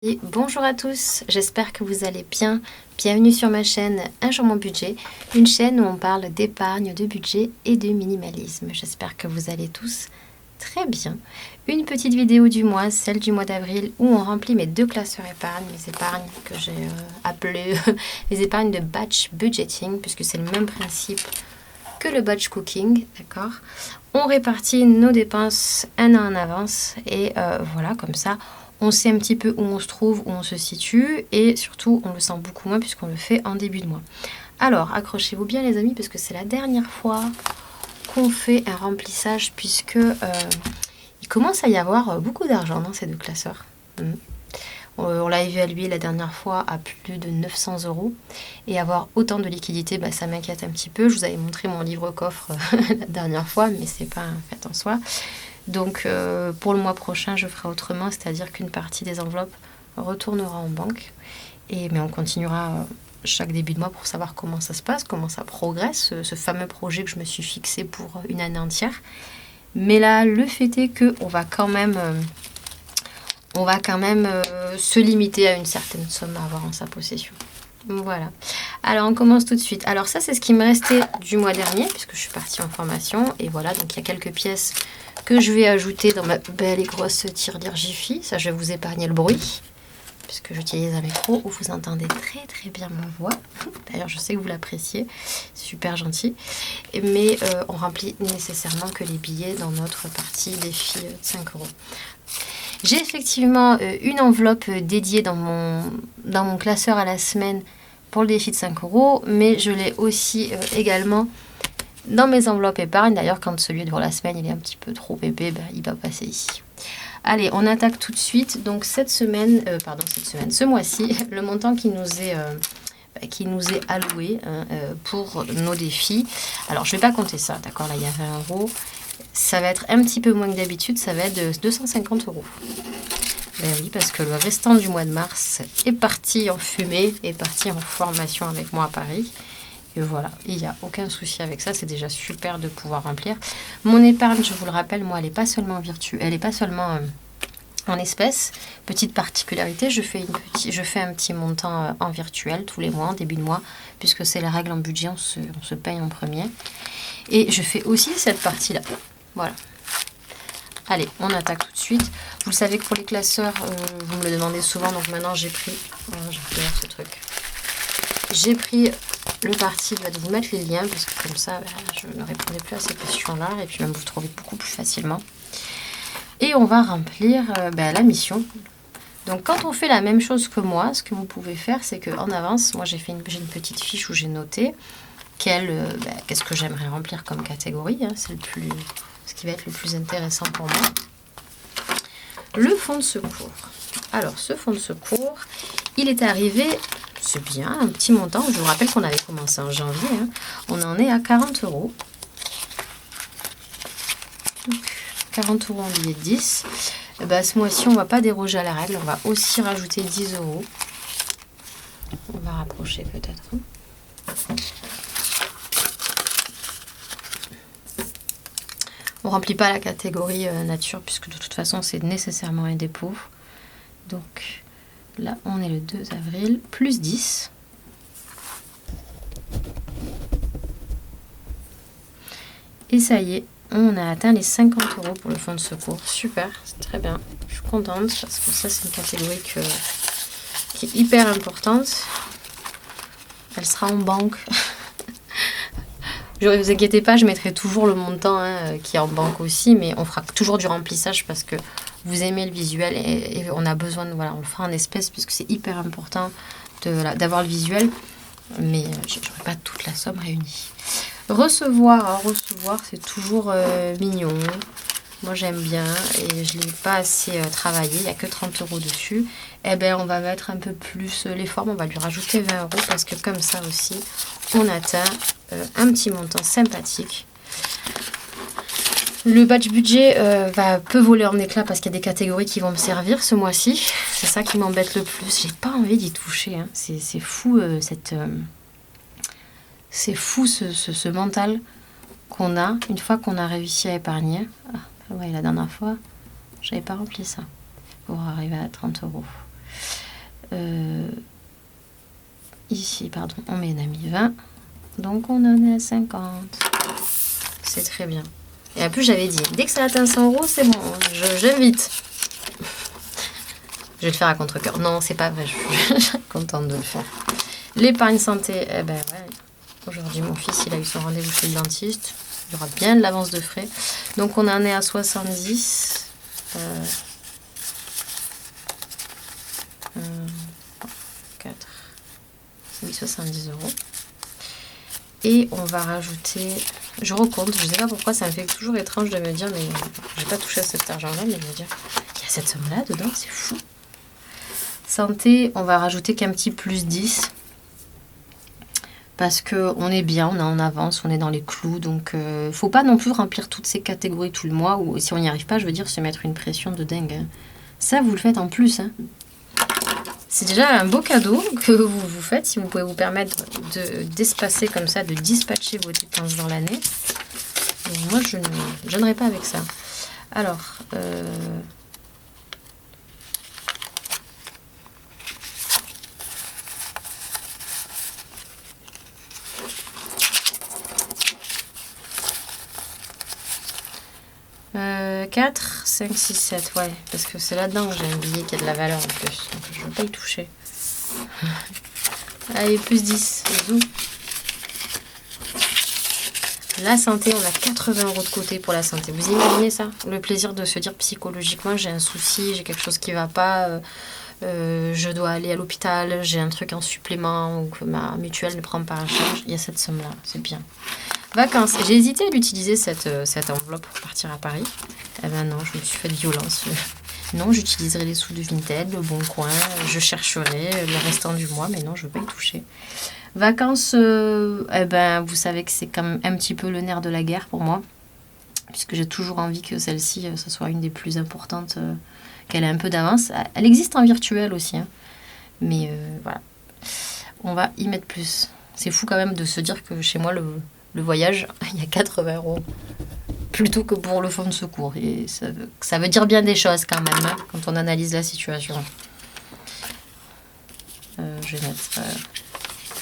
Et bonjour à tous, j'espère que vous allez bien. Bienvenue sur ma chaîne Un jour mon budget, une chaîne où on parle d'épargne, de budget et de minimalisme. J'espère que vous allez tous très bien. Une petite vidéo du mois, celle du mois d'avril, où on remplit mes deux classeurs épargne, mes épargnes que j'ai appelées les épargnes de batch budgeting, puisque c'est le même principe que le batch cooking, d'accord. On répartit nos dépenses un an en avance et voilà, comme ça, on sait un petit peu où on se trouve, où on se situe et surtout, on le sent beaucoup moins puisqu'on le fait en début de mois. Alors, accrochez-vous bien les amis parce que c'est la dernière fois qu'on fait un remplissage puisque il commence à y avoir beaucoup d'argent dans ces deux classeurs. On l'a évalué la dernière fois à plus de 900 € et avoir autant de liquidité, ça m'inquiète un petit peu. Je vous avais montré mon livre coffre la dernière fois, mais c'est pas un fait en soi. Donc pour le mois prochain, je ferai autrement, c'est-à-dire qu'une partie des enveloppes retournera en banque. Mais on continuera chaque début de mois pour savoir comment ça se passe, comment ça progresse, ce fameux projet que je me suis fixé pour une année entière. Mais là, le fait est qu'on va quand même... se limiter à une certaine somme à avoir en sa possession. Voilà. Alors, on commence tout de suite. Alors, ça, c'est ce qui me restait du mois dernier, puisque je suis partie en formation. Et voilà, donc il y a quelques pièces que je vais ajouter dans ma belle et grosse tirelire Jiffy. Ça, je vais vous épargner le bruit, puisque j'utilise un micro où vous entendez très très bien ma voix. D'ailleurs, je sais que vous l'appréciez. C'est super gentil. Mais on remplit nécessairement que les billets dans notre partie défi de 5 €. J'ai effectivement une enveloppe dédiée dans mon classeur à la semaine pour le défi de 5 €, mais je l'ai aussi également dans mes enveloppes épargne. D'ailleurs, quand celui de pour la semaine il est un petit peu trop épais, il va passer ici. Allez, on attaque tout de suite. Donc ce mois-ci, le montant qui nous est alloué pour nos défis. Alors, je ne vais pas compter ça, d'accord, là il y a 20 €. Ça va être un petit peu moins que d'habitude, ça va être de 250 €. Ben oui, parce que le restant du mois de mars est parti en fumée, est parti en formation avec moi à Paris. Et voilà, il n'y a aucun souci avec ça, c'est déjà super de pouvoir remplir. Mon épargne, je vous le rappelle, moi, elle n'est pas seulement virtuelle, elle n'est pas seulement en espèces. Petite particularité, je fais un petit montant en virtuel tous les mois, en début de mois, puisque c'est la règle en budget, on se paye en premier. Et je fais aussi cette partie-là. Voilà. Allez, on attaque tout de suite. Vous le savez que pour les classeurs, vous me le demandez souvent, donc maintenant j'ai pris... ce truc. J'ai pris le parti de vous mettre les liens, parce que comme ça, je ne répondais plus à ces questions-là, et puis même vous trouvez beaucoup plus facilement. Et on va remplir la mission. Donc quand on fait la même chose que moi, ce que vous pouvez faire, c'est qu'en avance, moi j'ai une petite fiche où j'ai noté qu'est-ce que j'aimerais remplir comme catégorie, c'est ce qui va être le plus intéressant pour moi. Le fonds de secours. Alors, ce fonds de secours, il est arrivé, c'est bien, un petit montant. Je vous rappelle qu'on avait commencé en janvier. On en est à 40 €. Donc, 40 € en billet de 10. Ce mois-ci, on ne va pas déroger à la règle. On va aussi rajouter 10 €. On va rapprocher peut-être. On ne remplit pas la catégorie nature puisque de toute façon c'est nécessairement un dépôt. Donc là on est le 2 avril, plus 10. Et ça y est, on a atteint les 50 € pour le fonds de secours. Super, c'est très bien. Je suis contente parce que ça c'est une catégorie qui est hyper importante. Elle sera en banque. Ne vous inquiétez pas, je mettrai toujours le montant qui est en banque aussi, mais on fera toujours du remplissage parce que vous aimez le visuel et on a besoin de... Voilà, on le fera en espèces puisque c'est hyper important d'avoir le visuel, mais je n'aurai pas toute la somme réunie. Recevoir, c'est toujours mignon. Moi, j'aime bien et je ne l'ai pas assez travaillé. Il n'y a que 30 € dessus. On va mettre un peu plus les formes. On va lui rajouter 20 € parce que comme ça aussi, on atteint un petit montant sympathique. Le batch budget peut voler en éclats parce qu'il y a des catégories qui vont me servir ce mois-ci. C'est ça qui m'embête le plus. J'ai pas envie d'y toucher. C'est fou c'est fou ce mental qu'on a une fois qu'on a réussi à épargner. La dernière fois, j'avais pas rempli ça pour arriver à 30 €. Ici, pardon, on en a mis 20. Donc, on en est à 50. C'est très bien. Et en plus, j'avais dit, dès que ça atteint 100 €, c'est bon, j'invite. Je vais le faire à contre-cœur. Non, c'est pas vrai, je suis contente de le faire. L'épargne santé, eh ben ouais. Aujourd'hui, mon fils, il a eu son rendez-vous chez le dentiste. Il y aura bien de l'avance de frais. Donc, on en est à 70. 4. Oui, 70 €. Et on va rajouter... Je recompte, je sais pas pourquoi, ça me fait toujours étrange de me dire, mais j'ai pas touché à cet argent-là, mais de me dire, il y a cette somme-là dedans, c'est fou. Santé, on va rajouter qu'un petit plus 10. Parce qu'on est bien, on est en avance, on est dans les clous. Donc, faut pas non plus remplir toutes ces catégories tout le mois. Ou si on n'y arrive pas, je veux dire, se mettre une pression de dingue. Hein. Ça, vous le faites en plus. Hein. C'est déjà un beau cadeau que vous vous faites si vous pouvez vous permettre d'espacer comme ça, de dispatcher vos dépenses dans l'année. Moi, je ne gênerai pas avec ça. Alors, 4, 5, 6, 7, ouais. Parce que c'est là-dedans que j'ai un billet qui a de la valeur en plus. Donc je ne veux pas y toucher. Allez, plus 10. Zou. La santé, on a 80 € de côté pour la santé. Vous imaginez ça? Le plaisir de se dire psychologiquement, j'ai un souci, j'ai quelque chose qui ne va pas, je dois aller à l'hôpital, j'ai un truc en supplément ou que ma mutuelle ne prend pas en charge. Il y a cette somme-là, c'est bien. Vacances. J'ai hésité à l'utiliser cette enveloppe pour partir à Paris. Eh ben non, je me suis fait violence. Non, j'utiliserai les sous de Vinted, le Bon Coin, je chercherai le restant du mois, mais non, je ne veux pas y toucher. Vacances, eh ben, vous savez que c'est quand même un petit peu le nerf de la guerre pour moi, puisque j'ai toujours envie que celle-ci, ce soit une des plus importantes, qu'elle ait un peu d'avance. Elle existe en virtuel aussi, hein. Mais voilà. On va y mettre plus. C'est fou quand même de se dire que chez moi, le voyage, il y a 80 € plutôt que pour le fonds de secours. Et ça veut dire bien des choses quand même, hein, quand on analyse la situation. Je vais mettre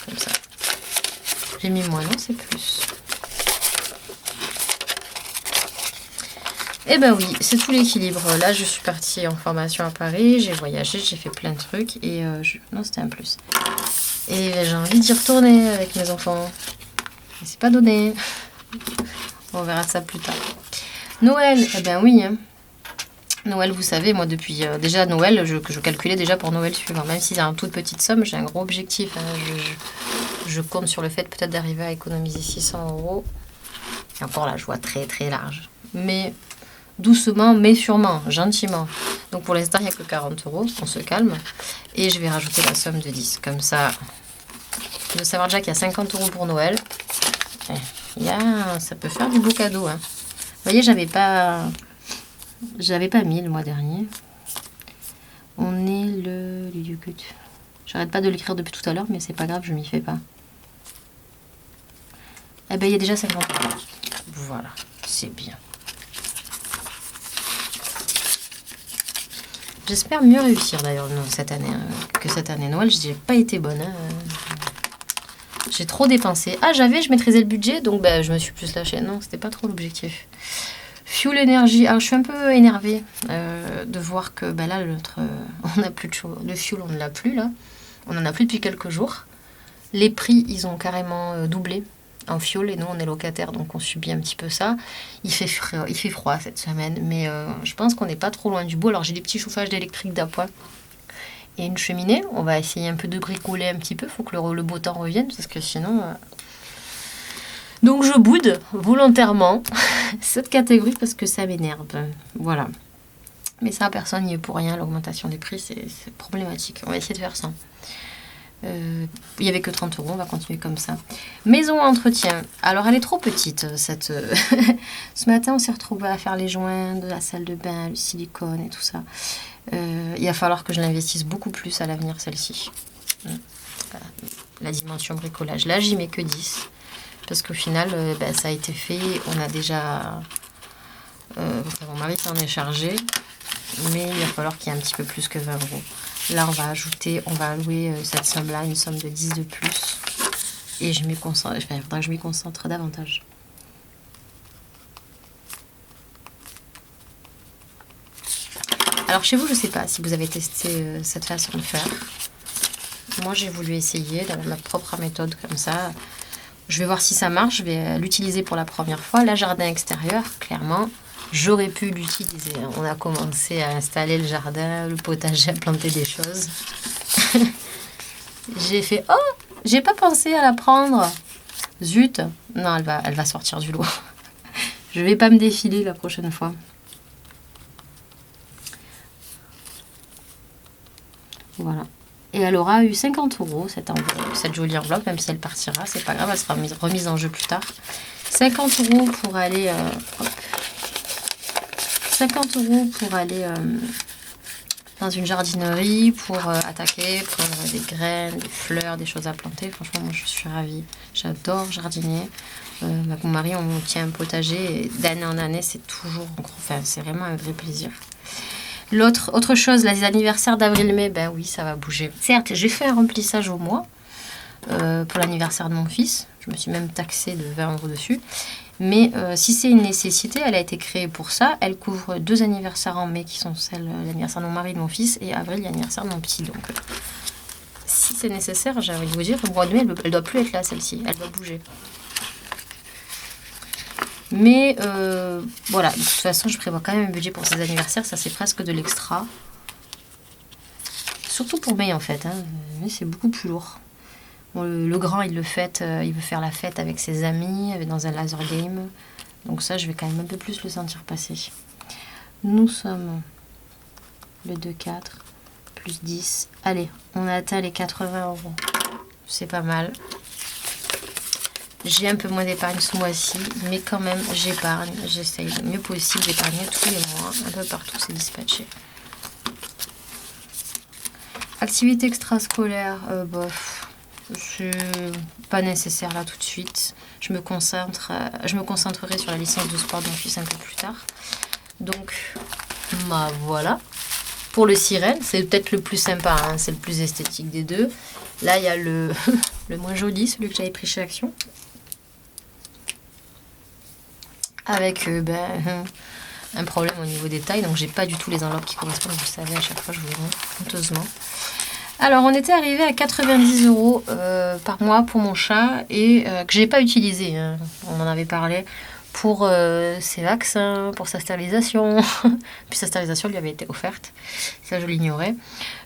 comme ça. J'ai mis moins, non, c'est plus. Eh ben oui, c'est tout l'équilibre. Là, je suis partie en formation à Paris, j'ai voyagé, j'ai fait plein de trucs. Et non, c'était un plus. Et j'ai envie d'y retourner avec mes enfants. Mais c'est pas donné. On verra ça plus tard. Noël, eh ben oui. Hein. Noël, vous savez, moi depuis déjà Noël, je calculais déjà pour Noël suivant. Même si c'est une toute petite somme, j'ai un gros objectif. Hein. Je compte sur le fait peut-être d'arriver à économiser 600 €. Et encore là, je vois très très large. Mais doucement, mais sûrement, gentiment. Donc pour l'instant, il n'y a que 40 €. On se calme. Et je vais rajouter la somme de 10. Comme ça, de savoir déjà qu'il y a 50 € pour Noël. Ça peut faire du beau cadeau. Hein. Vous voyez, j'avais pas mis le mois dernier. On est le j'arrête pas de l'écrire depuis tout à l'heure, mais c'est pas grave, je m'y fais pas. Eh ben, il y a déjà 50 €. Voilà, c'est bien. J'espère mieux réussir d'ailleurs cette année que cette année. Noël, je n'ai pas été bonne. Hein. J'ai trop dépensé. Ah, je maîtrisais le budget, donc je me suis plus lâchée. Non, c'était pas trop l'objectif. Fuel énergie. Alors, je suis un peu énervée de voir que là, on n'a plus de chaud. Le fuel, on ne l'a plus là. On n'en a plus depuis quelques jours. Les prix, ils ont carrément doublé en fuel et nous, on est locataire, donc on subit un petit peu ça. Il fait froid cette semaine, mais je pense qu'on n'est pas trop loin du bout. Alors, j'ai des petits chauffages électriques d'appoint et une cheminée. On va essayer un peu de bricoler un petit peu. Il faut que le beau temps revienne parce que sinon... Donc je boude volontairement cette catégorie parce que ça m'énerve. Voilà. Mais ça, personne n'y est pour rien. L'augmentation des prix, c'est problématique. On va essayer de faire ça. Il n'y avait que 30 €. On va continuer comme ça. Maison entretien. Alors elle est trop petite cette... Ce matin on s'est retrouvés à faire les joints de la salle de bain, le silicone et tout ça. Il va falloir que je l'investisse beaucoup plus à l'avenir, celle-ci. Voilà. La dimension bricolage. Là, j'y mets que 10. Parce qu'au final, ça a été fait. On a déjà... mon mari s'en est chargé. Mais il va falloir qu'il y ait un petit peu plus que 20 €. Là, on va allouer cette somme-là, une somme de 10 de plus. Et je m'y concentre, il faudra que je m'y concentre davantage. Alors chez vous, je ne sais pas si vous avez testé cette façon de faire. Moi, j'ai voulu essayer d'avoir ma propre méthode comme ça. Je vais voir si ça marche. Je vais l'utiliser pour la première fois. La jardin extérieur, clairement, j'aurais pu l'utiliser. On a commencé à installer le jardin, le potager, à planter des choses. J'ai fait « Oh, j'ai pas pensé à la prendre !» Zut. Non, elle va sortir du lot. Je vais pas me défiler la prochaine fois. Voilà. Et elle aura eu 50 € cette jolie enveloppe, même si elle partira, c'est pas grave, elle sera remise en jeu plus tard. 50 € pour aller, 50 € pour aller dans une jardinerie, pour attaquer, prendre des graines, des fleurs, des choses à planter. Franchement, moi je suis ravie. J'adore jardiner. Avec mon mari, on tient un potager et d'année en année, c'est toujours, enfin, c'est vraiment un vrai plaisir. Autre chose, les anniversaires d'avril-mai, ben oui, ça va bouger. Certes, j'ai fait un remplissage au mois pour l'anniversaire de mon fils. Je me suis même taxée de 20 € dessus. Mais si c'est une nécessité, elle a été créée pour ça. Elle couvre 2 anniversaires en mai qui sont l'anniversaire de mon mari et de mon fils, et avril, l'anniversaire de mon petit. Donc, si c'est nécessaire, j'ai envie de vous dire, au mois de mai, elle ne doit plus être là, celle-ci. Elle doit bouger. Mais voilà, de toute façon, je prévois quand même un budget pour ces anniversaires. Ça, c'est presque de l'extra. Surtout pour mai, en fait. Hein. Mais c'est beaucoup plus lourd. Bon, le grand, il veut faire la fête avec ses amis, dans un laser game. Donc ça, je vais quand même un peu plus le sentir passer. Nous sommes le 2,4 plus 10. Allez, on a atteint les 80 €. C'est pas mal. J'ai un peu moins d'épargne ce mois-ci, mais quand même, j'épargne. J'essaye le mieux possible d'épargner tous les mois. Un peu partout, c'est dispatché. Activité extrascolaire, bof. C'est pas nécessaire là tout de suite. Je me concentrerai sur la licence de sport de mon fils un peu plus tard. Donc, voilà. Pour le sirène, c'est peut-être le plus sympa, hein, c'est le plus esthétique des deux. Là, il y a le moins joli, celui que j'avais pris chez Action. Avec un problème au niveau des tailles, donc j'ai pas du tout les enveloppes qui correspondent, vous le savez, à chaque fois je vous le montre honteusement. Alors on était arrivé à 90 € par mois pour mon chat, et que j'ai pas utilisé, hein. On en avait parlé, pour ses vaccins, pour sa stérilisation. Puis sa stérilisation lui avait été offerte, ça je l'ignorais.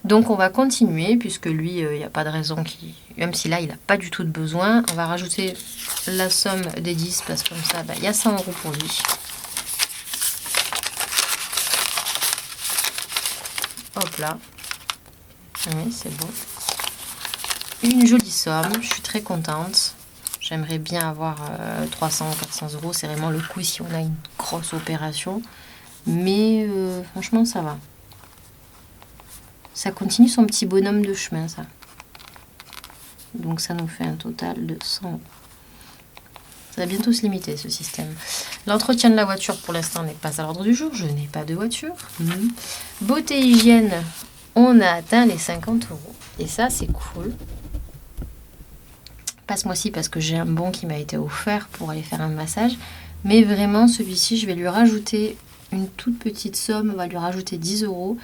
Donc on va continuer, puisque lui, il n'y a pas de raison même si là il n'a pas du tout de besoin. On va rajouter la somme des 10, parce que comme ça, il y a 100 € pour lui. Hop là. Oui, c'est bon. Une jolie somme, je suis très contente. J'aimerais bien avoir 300 ou 400 €. C'est vraiment le coup si on a une grosse opération. Mais franchement, ça va. Ça continue son petit bonhomme de chemin, ça. Donc ça nous fait un total de 100 €. Ça va bientôt se limiter, ce système. L'entretien de la voiture, pour l'instant, n'est pas à l'ordre du jour. Je n'ai pas de voiture. Beauté hygiène, on a atteint les 50 €. Et ça, c'est cool. Pas ce mois-ci, parce que j'ai un bon qui m'a été offert pour aller faire un massage. Mais vraiment, celui-ci, je vais lui rajouter une toute petite somme. On va lui rajouter 10 €.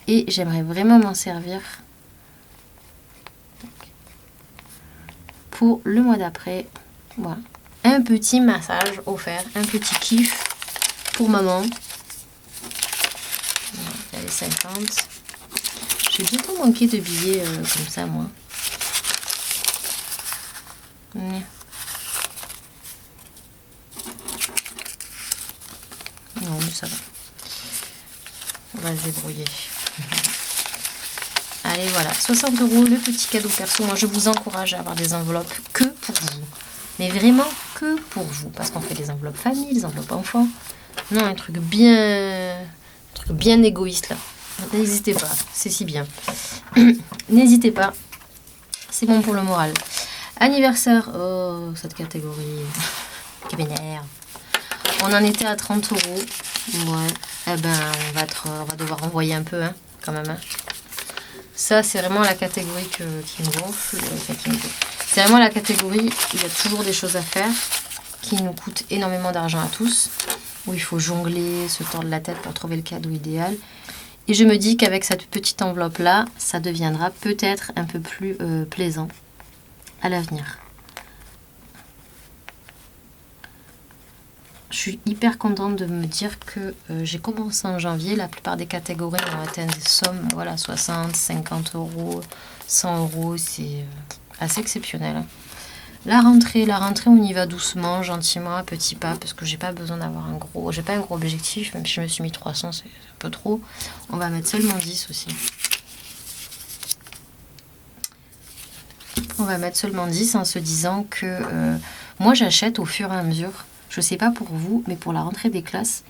Et j'aimerais vraiment m'en servir pour le mois d'après. Voilà. Un petit massage offert, un petit kiff pour maman. Il y a les 50. J'ai bientôt manqué de billets comme ça, moi. Non, mais ça va. On va se débrouiller. Allez, voilà. 60 €, le petit cadeau perso. Moi, je vous encourage à avoir des enveloppes que pour vous. Mais vraiment que pour vous. Parce qu'on fait des enveloppes famille, des enveloppes enfants. Non, un truc bien égoïste, là. N'hésitez pas. C'est si bien. N'hésitez pas. C'est bon pour le moral. Anniversaire. Oh, cette catégorie. Qui m'énerve. On en était à 30 €. Ouais. Eh ben, on va devoir envoyer un peu, hein, quand même. Hein. Ça, c'est vraiment la catégorie qui me gonfle. C'est vraiment la catégorie où il y a toujours des choses à faire qui nous coûtent énormément d'argent à tous, où il faut jongler, se tordre la tête pour trouver le cadeau idéal. Et je me dis qu'avec cette petite enveloppe-là, ça deviendra peut-être un peu plus plaisant à l'avenir. Je suis hyper contente de me dire que j'ai commencé en janvier. La plupart des catégories ont atteint des sommes, voilà, 60, 50 euros, 100 euros. C'est assez exceptionnel. La rentrée, on y va doucement, gentiment, à petits pas, parce que j'ai pas besoin d'avoir j'ai pas un gros objectif, même si je me suis mis 300, c'est un peu trop. On va mettre seulement 10 aussi. On va mettre seulement 10 en se disant que moi j'achète au fur et à mesure. Je sais pas pour vous, mais pour la rentrée des classes,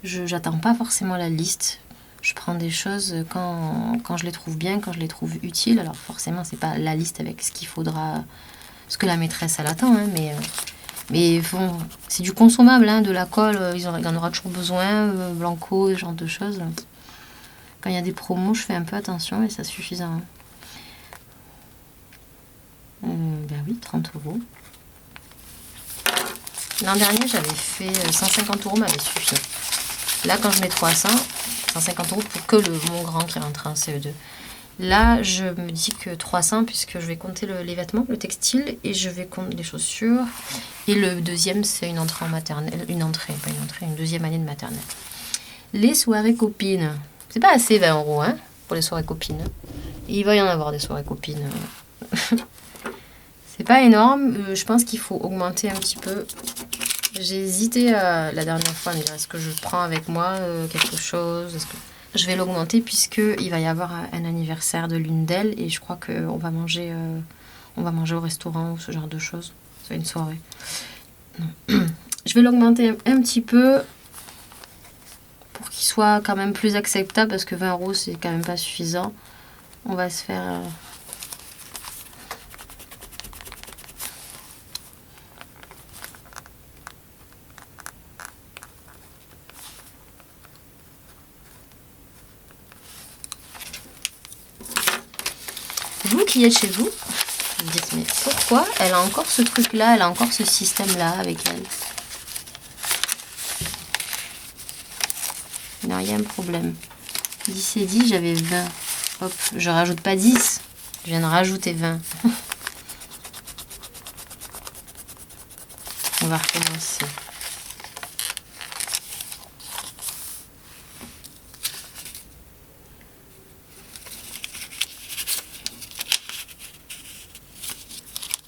j'attends pas forcément la liste. Je prends des choses quand je les trouve bien, quand je les trouve utiles. Alors forcément, c'est pas la liste avec ce qu'il faudra, ce que la maîtresse elle attend, hein, mais bon, c'est du consommable, hein, de la colle, il y en aura toujours besoin, Blanco, ce genre de choses. Quand il y a des promos, je fais un peu attention et ça suffisant. Ben oui, 30 euros. L'an dernier, j'avais fait 150 euros, m'avait suffi. Là, quand je mets 300, 150 euros pour que mon grand qui rentre en CE2. Là, je me dis que 300, puisque je vais compter les vêtements, le textile, et je vais compter les chaussures. Et le deuxième, c'est une entrée en maternelle. Une deuxième année de maternelle. Les soirées copines. C'est pas assez 20 euros, hein, pour les soirées copines. Et il va y en avoir des soirées copines. C'est pas énorme. Je pense qu'il faut augmenter un petit peu. J'ai hésité la dernière fois à me dire est-ce que je prends avec moi quelque chose, est-ce que je vais l'augmenter puisqu'il va y avoir un anniversaire de l'une d'elles et je crois qu'on va manger au restaurant ou ce genre de choses. C'est une soirée. Non. Je vais l'augmenter un petit peu pour qu'il soit quand même plus acceptable parce que 20 euros c'est quand même pas suffisant. On va se faire... Vous qui êtes chez vous, vous me dites mais pourquoi elle a encore ce truc-là, elle a encore ce système-là avec elle? Non, il y a un problème. 10 et 10, j'avais 20. Hop, je rajoute pas 10, je viens de rajouter 20. On va recommencer.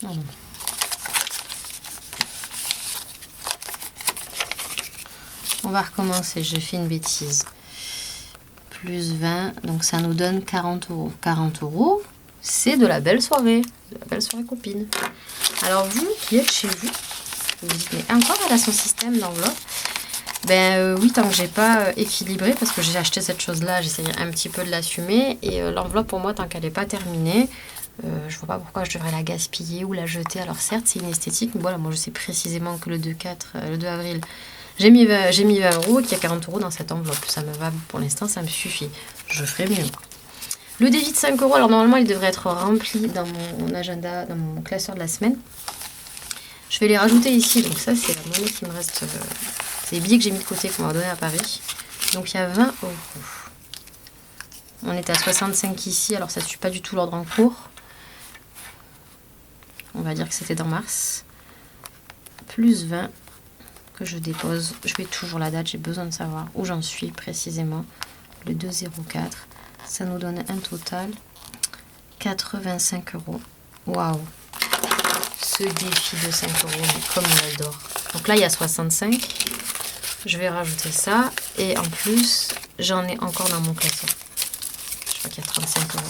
Non. On va recommencer, j'ai fait une bêtise. Plus 20, donc ça nous donne 40 euros. 40 euros, c'est de la belle soirée. De la belle soirée copine. Alors vous qui êtes chez vous, vous dites, mais encore elle a son système d'enveloppe. Ben oui, tant que j'ai pas équilibré, parce que j'ai acheté cette chose-là, j'essayais un petit peu de l'assumer. Et l'enveloppe pour moi, tant qu'elle n'est pas terminée, je vois pas pourquoi je devrais la gaspiller ou la jeter. Alors certes, c'est une esthétique, mais voilà, moi je sais précisément que le 2 avril, j'ai mis 20 euros et qu'il y a 40 euros dans cette enveloppe. Ça me va, pour l'instant, ça me suffit. Je ferai mieux. Le devis de 5 euros, alors normalement, il devrait être rempli dans mon agenda, dans mon classeur de la semaine. Je vais les rajouter ici. Donc ça, c'est la monnaie qui me reste. C'est les billets que j'ai mis de côté qu'on m'a donné à Paris. Donc il y a 20 euros. On est à 65 ici, alors ça ne suit pas du tout l'ordre en cours. On va dire que c'était dans mars. Plus 20 que je dépose. Je mets toujours la date, j'ai besoin de savoir où j'en suis précisément. Le 204. Ça nous donne un total 85 euros. Waouh! Ce défi de 5 euros, mais comme on l'adore. Donc là, il y a 65. Je vais rajouter ça. Et en plus, j'en ai encore dans mon classeur. Je crois qu'il y a 35 euros.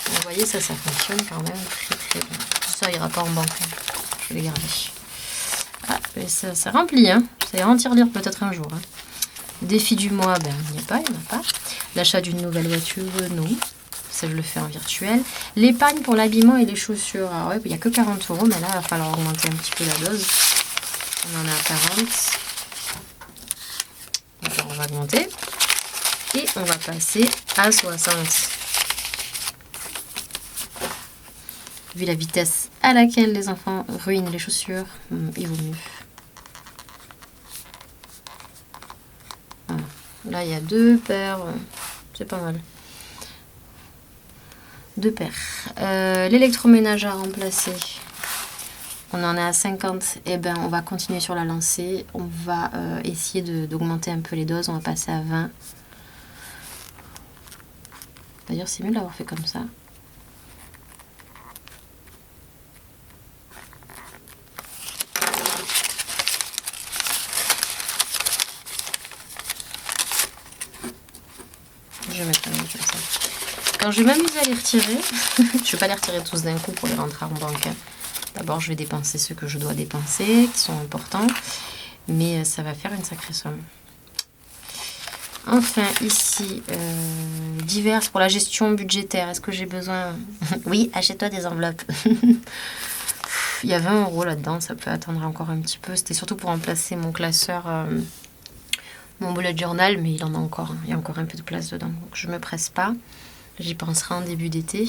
Vous voyez, ça fonctionne quand même très très bien. Tout ça ira pas en banque. Je vais les garder. Ah, mais ça remplit, hein. Ça ira en tirelire peut-être un jour. Hein. Défi du mois, ben, il n'y a pas. L'achat d'une nouvelle voiture, non. Ça, je le fais en virtuel. L'épargne pour l'habillement et les chaussures. Alors, ouais, il n'y a que 40 euros, mais là, il va falloir augmenter un petit peu la dose. On en est à 40. Alors, on va augmenter. Et on va passer à 60. Vu la vitesse à laquelle les enfants ruinent les chaussures, il vaut mieux. Voilà. Là, il y a 2 paires. C'est pas mal. 2 paires. L'électroménager à remplacer. On en est à 50. Et ben, on va continuer sur la lancée. On va essayer d'augmenter un peu les doses. On va passer à 20. D'ailleurs, c'est mieux de l'avoir fait comme ça. Je vais mettre un comme ça. Quand je vais m'amuser à les retirer, je ne vais pas les retirer tous d'un coup pour les rentrer en banque. D'abord, je vais dépenser ceux que je dois dépenser, qui sont importants. Mais ça va faire une sacrée somme. Enfin, ici, divers pour la gestion budgétaire. Est-ce que j'ai besoin... Oui, achète-toi des enveloppes. Il y a 20 € là-dedans, ça peut attendre encore un petit peu. C'était surtout pour remplacer mon classeur, mon bullet journal, mais il en a encore. Il y a encore un peu de place dedans, donc je ne me presse pas. J'y penserai en début d'été,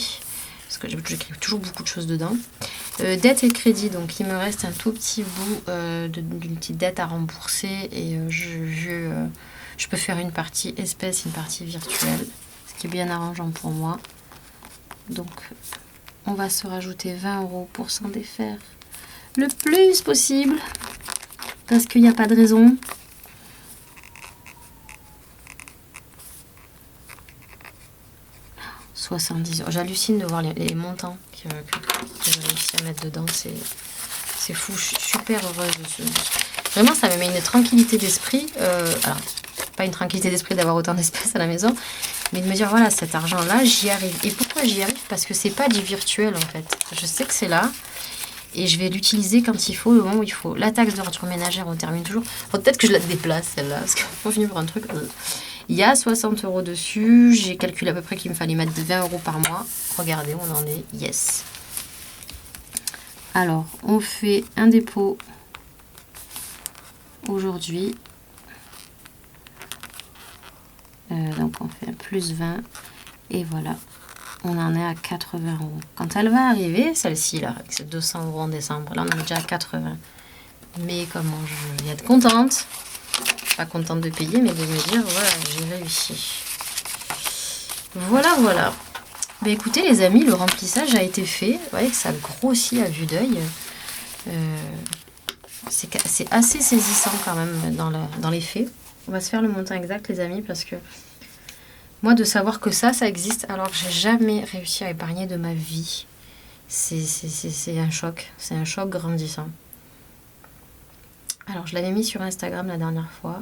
parce que j'écris toujours beaucoup de choses dedans. Dette et crédit, donc il me reste un tout petit bout d'une petite dette à rembourser, et je peux faire une partie espèce, une partie virtuelle, ce qui est bien arrangeant pour moi. Donc, on va se rajouter 20 € pour s'en défaire le plus possible, parce qu'il n'y a pas de raison. « 70 €. J'hallucine de voir les montants que j'ai réussi à mettre dedans. C'est fou. Je suis super heureuse de ce... Vraiment, ça me met une tranquillité d'esprit. Alors, pas une tranquillité d'esprit d'avoir autant d'espèces à la maison, mais de me dire, voilà, cet argent-là, j'y arrive. Et pourquoi j'y arrive? Parce que c'est pas du virtuel, en fait. Je sais que c'est là, et je vais l'utiliser quand il faut, le moment où il faut. La taxe de retour ménagère, on termine toujours. Bon, peut-être que je la déplace, celle-là, parce qu'on finit pour un truc... Il y a 60 € dessus. J'ai calculé à peu près qu'il me fallait mettre 20 € par mois. Regardez, on en est. Yes. Alors, on fait un dépôt aujourd'hui. Donc, on fait un plus 20. Et voilà. On en est à 80 €. Quand elle va arriver, celle-ci, là, avec ses 200 € en décembre, là, on en est déjà à 80. Mais comment je vais être contente. Pas contente de payer, mais de me dire, voilà, j'ai réussi. Voilà, voilà. Ben écoutez, les amis, le remplissage a été fait. Vous voyez que ça grossit à vue d'œil. C'est assez saisissant quand même dans les faits. On va se faire le montant exact, les amis, parce que moi, de savoir que ça existe, alors que j'ai jamais réussi à épargner de ma vie, c'est un choc. C'est un choc grandissant. Alors, je l'avais mis sur Instagram la dernière fois.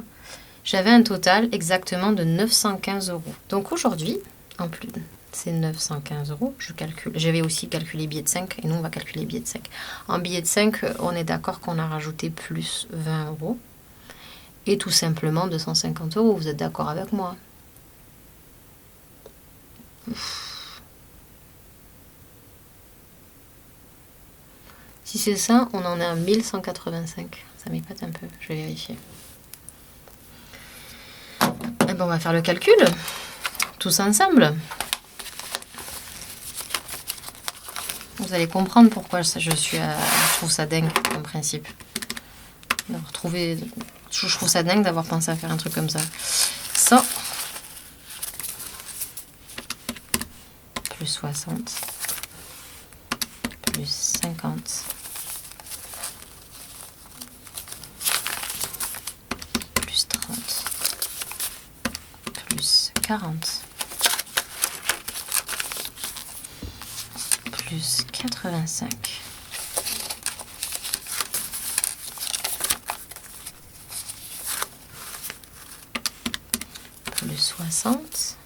J'avais un total exactement de 915 €. Donc aujourd'hui, en plus, c'est 915 €. Je calcule. J'avais aussi calculé billet de 5 et nous, on va calculer billet de 5. En billet de 5, on est d'accord qu'on a rajouté plus 20 € et tout simplement 250 €. Vous êtes d'accord avec moi? Si c'est ça, on en est à 1185. Ça m'épate un peu, je vais vérifier. Et ben on va faire le calcul, tous ensemble. Vous allez comprendre pourquoi je trouve ça dingue comme principe. Je trouve ça dingue d'avoir pensé à faire un truc comme ça. 100 plus 60 plus 50 plus 30 plus 40 plus 85 plus 60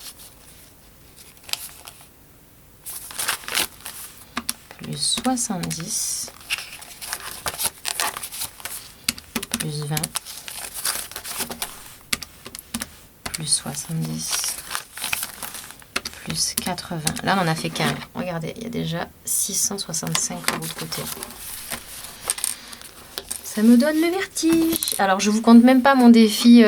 plus 70 plus 20 plus 70 plus 80. Là, on en a fait qu'un. Regardez, il y a déjà 665 € de côté. Ça me donne le vertige. Alors, je vous compte même pas mon défi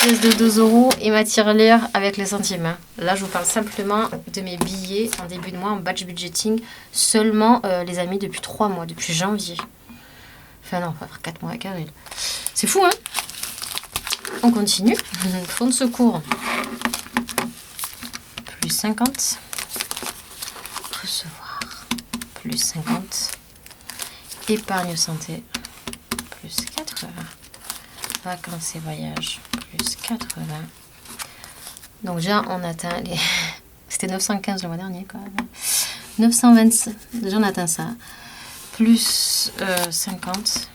pièce de 2 euros et ma tirelire avec les centimes. Hein. Là, je vous parle simplement de mes billets en début de mois en batch budgeting. Seulement, les amis, depuis 3 mois, depuis janvier. Enfin non, on va faire 4 mois avec avril. C'est fou, hein? On continue. Fonds de secours. Plus 50. Recevoir. Plus 50. Épargne santé. Plus 80. Vacances et voyages. Plus 80. Donc déjà, on atteint les... C'était 915 le mois dernier, quand même. 927. Déjà, on atteint ça. Plus 50.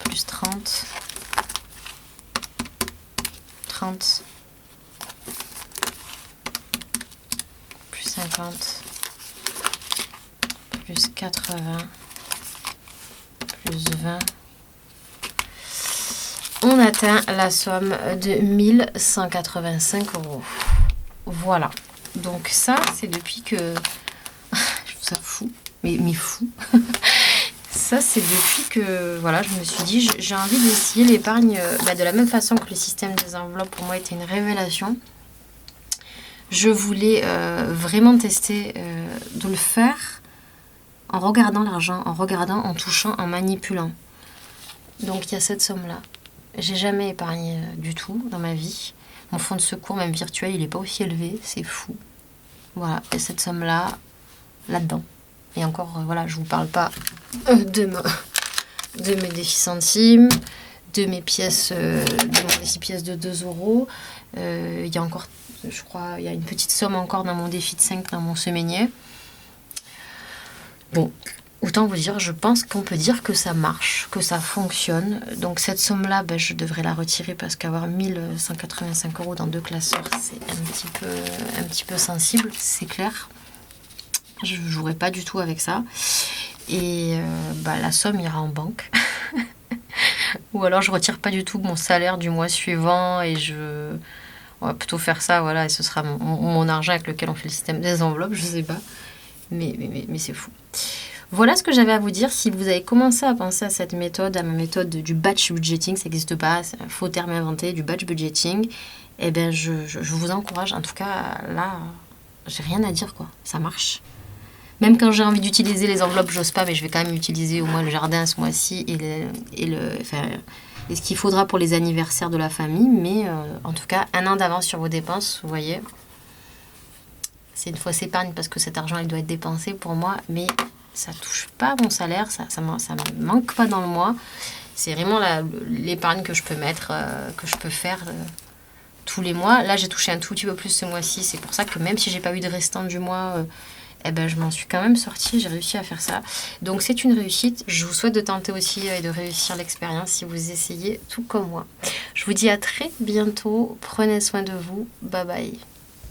Plus 30. 30. Plus 50. Plus 80. Plus 20. On atteint la somme de 1185 euros. Voilà. Donc ça, c'est depuis que... Je trouve ça fou. Mais fou. Ça, c'est depuis que voilà, je me suis dit, j'ai envie d'essayer l'épargne de la même façon que le système des enveloppes, pour moi, était une révélation. Je voulais vraiment tester de le faire en regardant l'argent, en regardant, en touchant, en manipulant. Donc, il y a cette somme-là. J'ai jamais épargné du tout dans ma vie. Mon fonds de secours, même virtuel, il n'est pas aussi élevé. C'est fou. Voilà, et cette somme-là, là-dedans. Et encore, voilà, je vous parle pas de mes défis centimes, de mes pièces, de mon défi pièces de 2 euros. Il y a encore, je crois, il y a une petite somme encore dans mon défi de 5 dans mon semainier. Bon, autant vous dire, je pense qu'on peut dire que ça marche, que ça fonctionne. Donc cette somme-là, je devrais la retirer parce qu'avoir 1185 euros dans 2 classeurs, c'est un petit peu sensible, c'est clair. Je ne jouerai pas du tout avec ça. Et la somme ira en banque. Ou alors je retire pas du tout mon salaire du mois suivant et on va plutôt faire ça, voilà, et ce sera mon argent avec lequel on fait le système des enveloppes, je sais pas. Mais c'est fou. Voilà ce que j'avais à vous dire. Si vous avez commencé à penser à cette méthode, à ma méthode du batch budgeting, ça n'existe pas, c'est un faux terme inventé, du batch budgeting, eh bien je vous encourage. En tout cas, là, j'ai rien à dire, quoi. Ça marche. Même quand j'ai envie d'utiliser les enveloppes, j'ose pas, mais je vais quand même utiliser au moins le jardin ce mois-ci et ce qu'il faudra pour les anniversaires de la famille. Mais en tout cas, 1 an d'avance sur vos dépenses, vous voyez. C'est une fausse épargne parce que cet argent, il doit être dépensé pour moi, mais ça touche pas mon salaire, ça me manque pas dans le mois. C'est vraiment l'épargne que je peux mettre, que je peux faire tous les mois. Là, j'ai touché un tout petit peu plus ce mois-ci. C'est pour ça que même si j'ai pas eu de restant du mois... je m'en suis quand même sortie, j'ai réussi à faire ça. Donc c'est une réussite. Je vous souhaite de tenter aussi et de réussir l'expérience si vous essayez tout comme moi. Je vous dis à très bientôt. Prenez soin de vous. Bye bye.